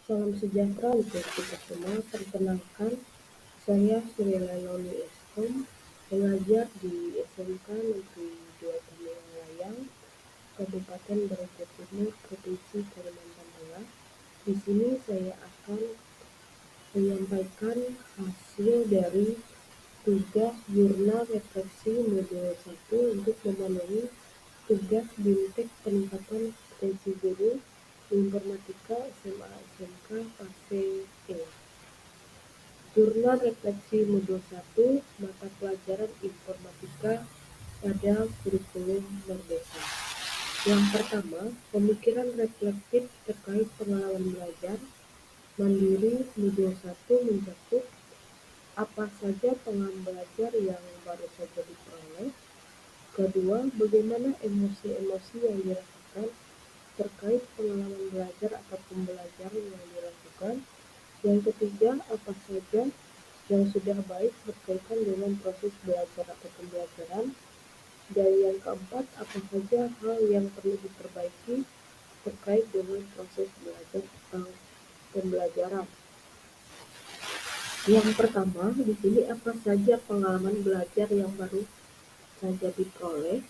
Salam sejahtera untuk kita semua. Perkenalkan, saya Suryalani Eskom, mengajar di SMK Negeri 2 Layang, Kabupaten Brebes Timur, Provinsi Kalimantan Tengah. Di sini saya akan menyampaikan hasil dari tugas jurnal refleksi modul 1 untuk memenuhi tugas BIMTEK peningkatan kompetensi guru informatika SMA SMK fase E. Jurnal refleksi modul 1 mata pelajaran informatika pada kurikulum Merdeka. Yang pertama, pemikiran reflektif terkait pengalaman belajar mandiri modul 1 mencakup apa saja pengalaman belajar yang baru saja diperoleh. Kedua, bagaimana emosi-emosi yang dirasakan terkait pengalaman belajar atau pembelajaran yang dilakukan. Yang ketiga, apa saja yang sudah baik berkaitan dengan proses belajar atau pembelajaran. Dan yang keempat, apa saja hal yang perlu diperbaiki terkait dengan proses belajar atau pembelajaran. Yang pertama, di sini apa saja pengalaman belajar yang baru saja diperoleh.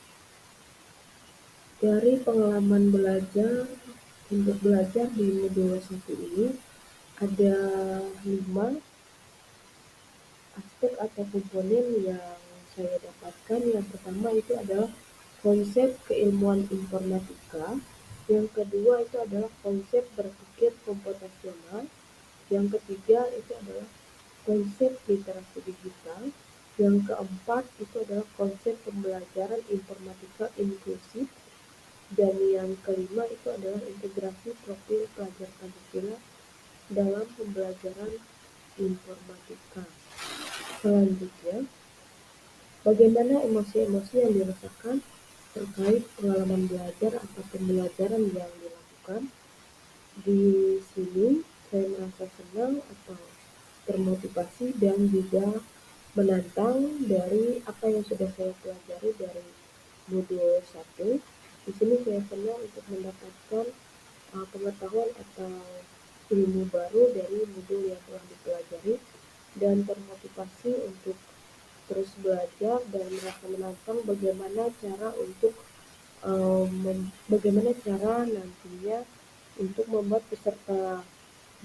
Dari pengalaman belajar untuk belajar di modul 1 ini ada 5 aspek atau komponen yang saya dapatkan. Yang pertama itu adalah konsep keilmuan informatika. Yang kedua itu adalah konsep berpikir komputasional. Yang ketiga itu adalah konsep literasi digital. Yang keempat itu adalah konsep pembelajaran informatika inklusif. Dan yang kelima itu adalah integrasi profil pelajar Pancasila dalam pembelajaran informatika. Selanjutnya, bagaimana emosi-emosi yang dirasakan terkait pengalaman belajar atau pembelajaran yang dilakukan. Di sini saya merasa senang atau termotivasi dan juga menantang dari apa yang sudah saya pelajari dari modul 1. Di sini saya senang untuk mendapatkan pengetahuan atau ilmu baru dari modul yang telah dipelajari dan termotivasi untuk terus belajar dan merasa menantang bagaimana cara untuk bagaimana cara nantinya untuk membuat peserta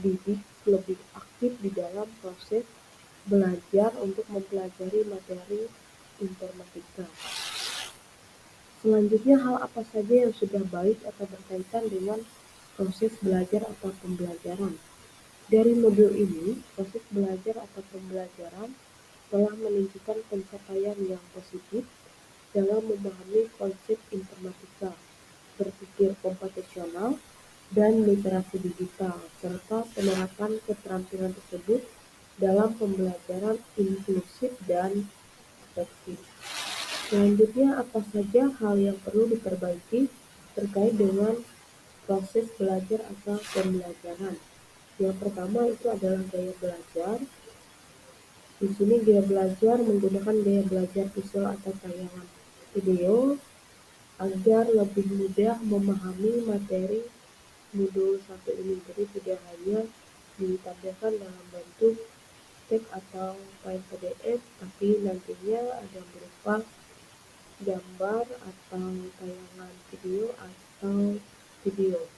didik lebih aktif di dalam proses belajar untuk mempelajari materi informatika. Selanjutnya, hal apa saja yang sudah baik atau berkaitan dengan proses belajar atau pembelajaran. Dari modul ini, proses belajar atau pembelajaran telah menunjukkan pencapaian yang positif dalam memahami konsep informatika, berpikir komputasional, dan literasi digital, serta penerapan keterampilan tersebut dalam pembelajaran inklusif dan efektif. Selanjutnya, apa saja hal yang perlu diperbaiki terkait dengan proses belajar atau pembelajaran. Yang pertama itu adalah gaya belajar. Di sini gaya belajar menggunakan gaya belajar visual atau tayangan video agar lebih mudah memahami materi modul 1 ini. Jadi tidak hanya ditampilkan dalam bentuk teks atau file PDF, tapi nantinya ada berupa gambar atau tayangan video atau video.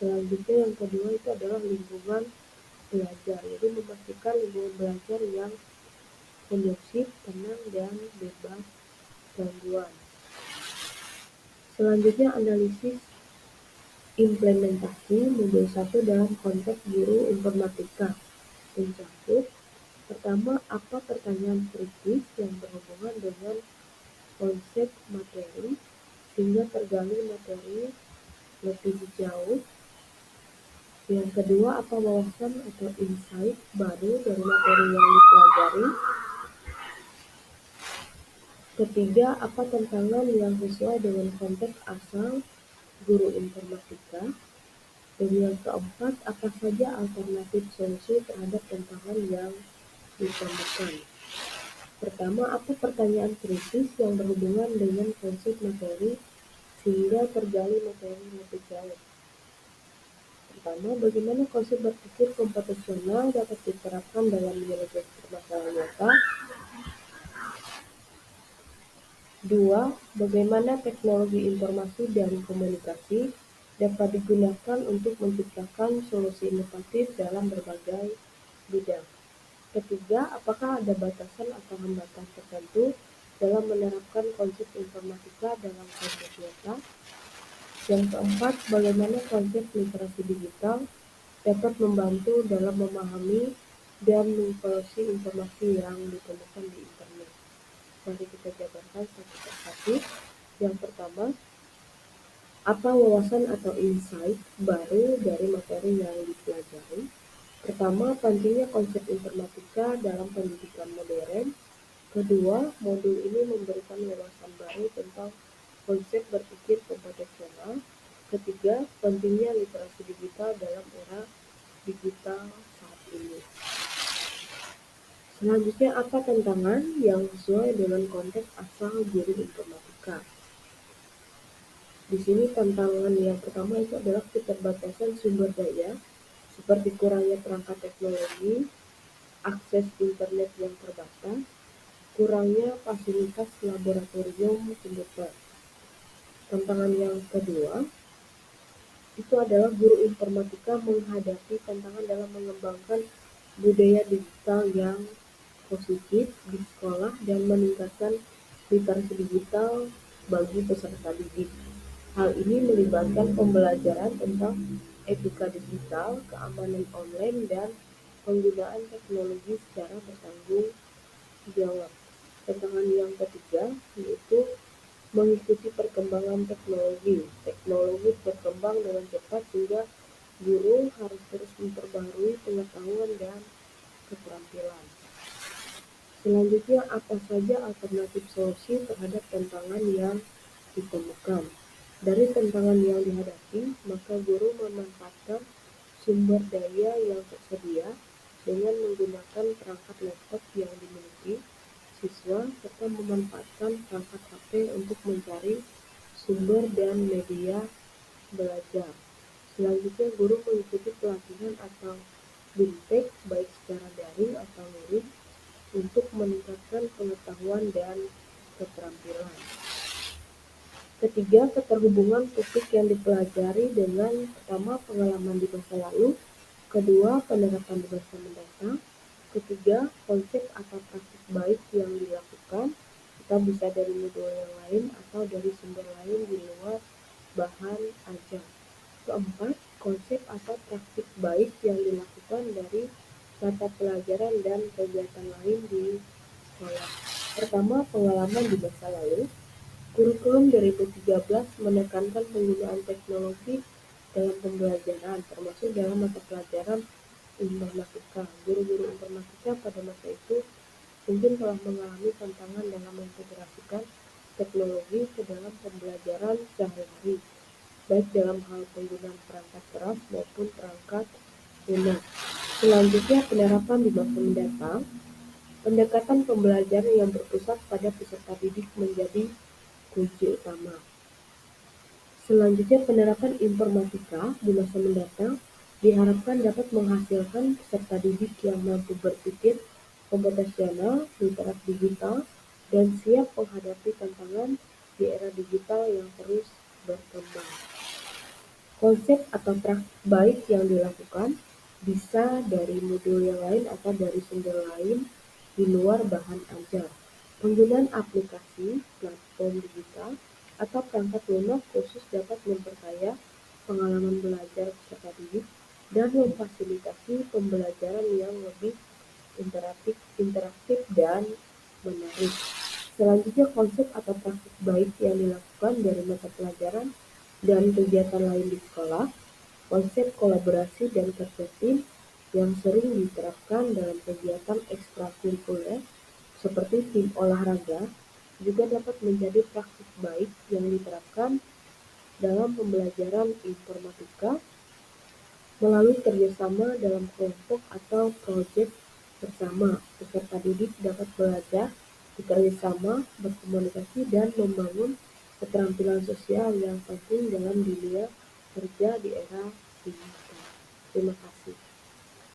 Selanjutnya yang kedua itu adalah lingkungan belajar. Jadi memastikan lingkungan belajar yang kondusif, tenang, dan bebas gangguan. Selanjutnya analisis implementasi modul 1 dalam konteks guru informatika mencakup pertama, apa pertanyaan kritis yang berhubungan dengan konsep materi sehingga tergali materi lebih jauh. Yang kedua, apa wawasan atau insight baru dari materi yang dipelajari. Ketiga, apa tantangan yang sesuai dengan konteks asal guru informatika. Dan yang keempat, apa saja alternatif solusi terhadap tantangan yang ditemukan. Pertama, apa pertanyaan kritis yang berhubungan dengan konsep materi sehingga tergali materi lebih jauh. Pertama, bagaimana konsep berpikir komputasional dapat diterapkan dalam menyelesaikan permasalahan nyata. Dua, bagaimana teknologi informasi dan komunikasi dapat digunakan untuk menciptakan solusi inovatif dalam berbagai bidang. Ketiga, apakah ada batasan atau hambatan tertentu dalam menerapkan konsep informatika dalam konteks nyata? Yang keempat, bagaimana konsep literasi digital dapat membantu dalam memahami dan mengkonsumsi informasi yang ditemukan di internet. Mari kita jabarkan satu persatu. Yang pertama, apa wawasan atau insight baru dari materi yang dipelajari? Pertama, pentingnya konsep informatika dalam pendidikan modern. Kedua, modul ini memberikan wawasan baru tentang konsep berpikir komputasional. Ketiga, pentingnya literasi digital dalam era digital saat ini. Selanjutnya, apa tantangan yang sesuai dengan konteks asal guru informatika? Di sini tantangan yang pertama itu adalah keterbatasan sumber daya, seperti kurangnya perangkat teknologi, akses internet yang terbatas, kurangnya fasilitas laboratorium komputer. Tantangan yang kedua itu adalah guru informatika menghadapi tantangan dalam mengembangkan budaya digital yang positif di sekolah dan meningkatkan literasi digital bagi peserta didik. Hal ini melibatkan pembelajaran tentang etika digital, keamanan online, dan penggunaan teknologi secara bertanggung jawab. Tantangan yang ketiga yaitu mengikuti perkembangan teknologi. Teknologi berkembang dengan cepat sehingga guru harus terus memperbarui pengetahuan dan keterampilan. Selanjutnya, apa saja alternatif solusi terhadap tantangan yang ditemukan? Dari tantangan yang dihadapi, maka guru memanfaatkan sumber daya yang tersedia dengan menggunakan perangkat laptop yang dimiliki siswa serta memanfaatkan perangkat HP untuk mencari sumber dan media belajar. Selanjutnya, guru mengikuti pelatihan atau BIMTEK baik secara daring atau luring untuk meningkatkan pengetahuan dan keterampilan. Ketiga, keterhubungan topik yang dipelajari dengan pertama pengalaman di masa lalu, kedua penerapan di masa mendatang, ketiga konsep atau praktik baik yang dilakukan, kita bisa dari modul yang lain atau dari sumber lain di luar bahan ajar. Keempat, konsep atau praktik baik yang dilakukan dari mata pelajaran dan kegiatan lain di sekolah. Pertama, pengalaman di masa lalu. Kurikulum 2013 menekankan penggunaan teknologi dalam pembelajaran, termasuk dalam mata pelajaran informatika. Guru-guru informatika pada masa itu mungkin telah mengalami tantangan dalam mengintegrasikan teknologi ke dalam pembelajaran sehari-hari, baik dalam hal penggunaan perangkat keras maupun perangkat lunak. Selanjutnya, penerapan di masa mendatang. Pendekatan pembelajaran yang berpusat pada peserta didik menjadi kunci utama. Selanjutnya, penerapan informatika di masa mendatang diharapkan dapat menghasilkan peserta didik yang mampu berpikir komputasional, literasi digital, dan siap menghadapi tantangan di era digital yang terus berkembang. Konsep atau praktik baik yang dilakukan bisa dari modul yang lain atau dari sumber lain di luar bahan ajar. Penggunaan aplikasi, platform digital, atau perangkat lunak khusus dapat memperkaya pengalaman belajar peserta didik dan memfasilitasi pembelajaran yang lebih interaktif dan menarik. Selanjutnya, konsep atau praktik baik yang dilakukan dari mata pelajaran dan kegiatan lain di sekolah. Konsep kolaborasi dan kerja tim yang sering diterapkan dalam kegiatan ekstrakurikuler seperti tim olahraga juga dapat menjadi praktik baik yang diterapkan dalam pembelajaran informatika melalui kerjasama dalam kelompok atau proyek bersama. Peserta didik dapat belajar bekerjasama, berkomunikasi, dan membangun keterampilan sosial yang penting dalam dunia kerja di era digital. Terima kasih.